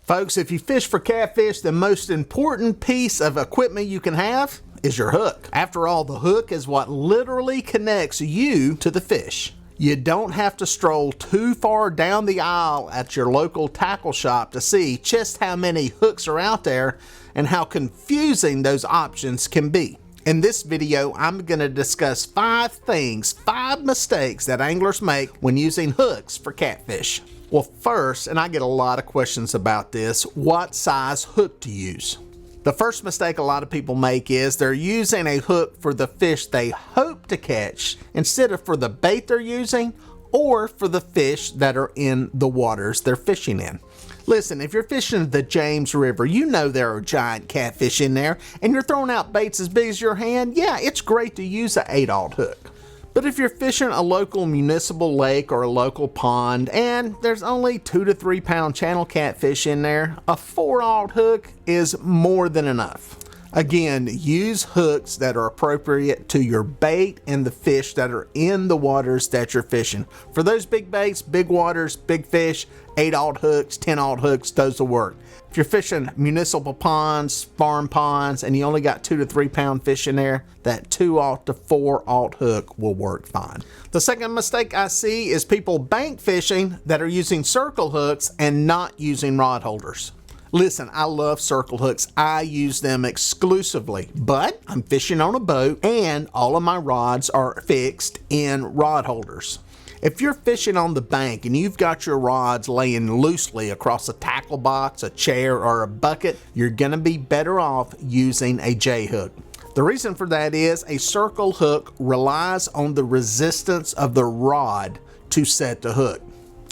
Folks, if you fish for catfish, the most important piece of equipment you can have is your hook. After all, the hook is what literally connects you to the fish. You don't have to stroll too far down the aisle at your local tackle shop to see just how many hooks are out there and how confusing those options can be. In this video, I'm going to discuss 5 mistakes that anglers make when using hooks for catfish. Well, first, and I get a lot of questions about this, what size hook to use? The first mistake a lot of people make is they're using a hook for the fish they hope to catch instead of for the bait they're using or for the fish that are in the waters they're fishing in. Listen, if you're fishing the James River, you know there are giant catfish in there and you're throwing out baits as big as your hand, yeah, it's great to use an 8/0 hook. But if you're fishing a local municipal lake or a local pond and there's only 2 to 3 pound channel catfish in there, a 4/0 hook is more than enough. Again, use hooks that are appropriate to your bait and the fish that are in the waters that you're fishing. For those big baits, big waters, big fish, 8/0 hooks, 10/0 hooks, those will work. If you're fishing municipal ponds, farm ponds, and you only got 2 to 3 pound fish in there, that 2/0 to 4/0 hook will work fine. The second mistake I see is people bank fishing that are using circle hooks and not using rod holders. Listen, I love circle hooks. I use them exclusively, but I'm fishing on a boat and all of my rods are fixed in rod holders. If you're fishing on the bank and you've got your rods laying loosely across a tackle box, a chair, or a bucket, you're gonna be better off using a J-hook. The reason for that is a circle hook relies on the resistance of the rod to set the hook.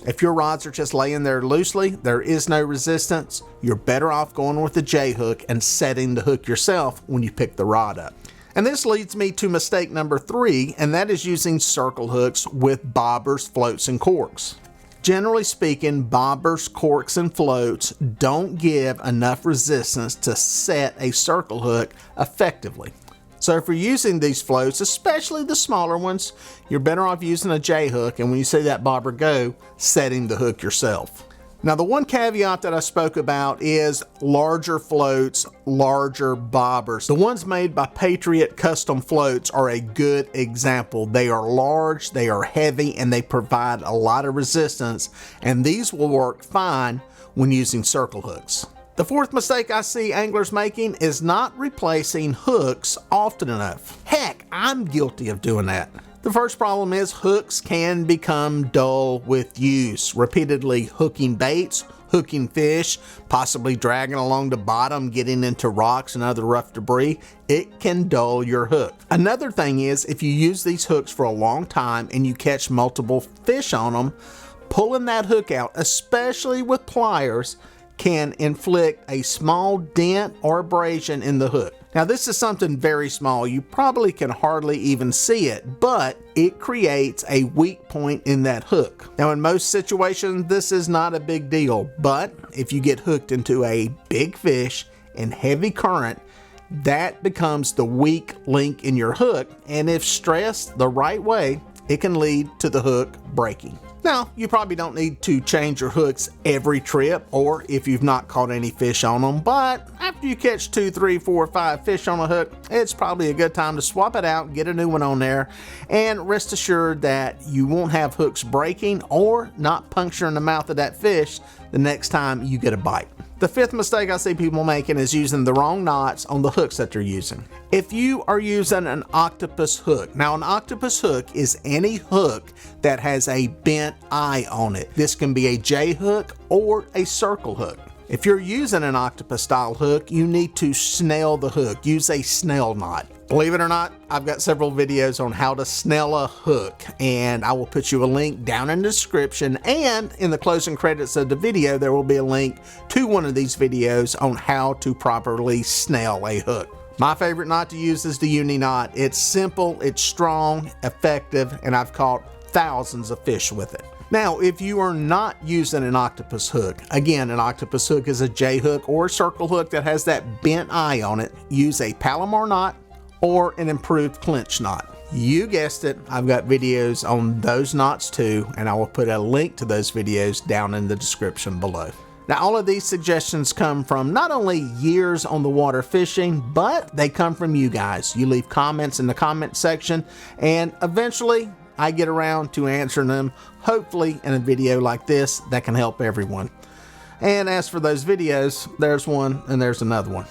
If your rods are just laying there loosely, there is no resistance, you're better off going with the J-hook and setting the hook yourself when you pick the rod up. And this leads me to mistake number 3, and that is using circle hooks with bobbers, floats, and corks. Generally speaking, bobbers, corks, and floats don't give enough resistance to set a circle hook effectively. So if you're using these floats, especially the smaller ones, you're better off using a J-hook, and when you see that bobber go, setting the hook yourself. Now, the one caveat that I spoke about is larger floats, larger bobbers. The ones made by Patriot Custom Floats are a good example. They are large, they are heavy, and they provide a lot of resistance, and these will work fine when using circle hooks. The fourth mistake I see anglers making is not replacing hooks often enough. Heck, I'm guilty of doing that. The first problem is hooks can become dull with use. Repeatedly hooking baits, hooking fish, possibly dragging along the bottom, getting into rocks and other rough debris, it can dull your hook. Another thing is if you use these hooks for a long time and you catch multiple fish on them, pulling that hook out, especially with pliers, can inflict a small dent or abrasion in the hook. Now, this is something very small. You probably can hardly even see it, but it creates a weak point in that hook. Now, in most situations, this is not a big deal, but if you get hooked into a big fish in heavy current, that becomes the weak link in your hook, and if stressed the right way, it can lead to the hook breaking. Now, you probably don't need to change your hooks every trip or if you've not caught any fish on them, but after you catch 2, 3, 4, 5 fish on a hook, it's probably a good time to swap it out, get a new one on there, and rest assured that you won't have hooks breaking or not puncturing the mouth of that fish the next time you get a bite. The fifth mistake I see people making is using the wrong knots on the hooks that they're using. If you are using an octopus hook, now an octopus hook is any hook that has a bent eye on it. This can be a J hook or a circle hook. If you're using an octopus style hook, you need to snell the hook. Use a snell knot. Believe it or not, I've got several videos on how to snell a hook, and I will put you a link down in the description, and in the closing credits of the video, there will be a link to one of these videos on how to properly snell a hook. My favorite knot to use is the uni knot. It's simple, it's strong, effective, and I've caught thousands of fish with it. Now, if you are not using an octopus hook, again, an octopus hook is a J hook or a circle hook that has that bent eye on it, use a Palomar knot or an improved clinch knot. You guessed it, I've got videos on those knots too, and I will put a link to those videos down in the description below. Now, all of these suggestions come from not only years on the water fishing, but they come from you guys. You leave comments in the comment section, and eventually I get around to answering them, hopefully in a video like this that can help everyone. And as for those videos, there's one and there's another one.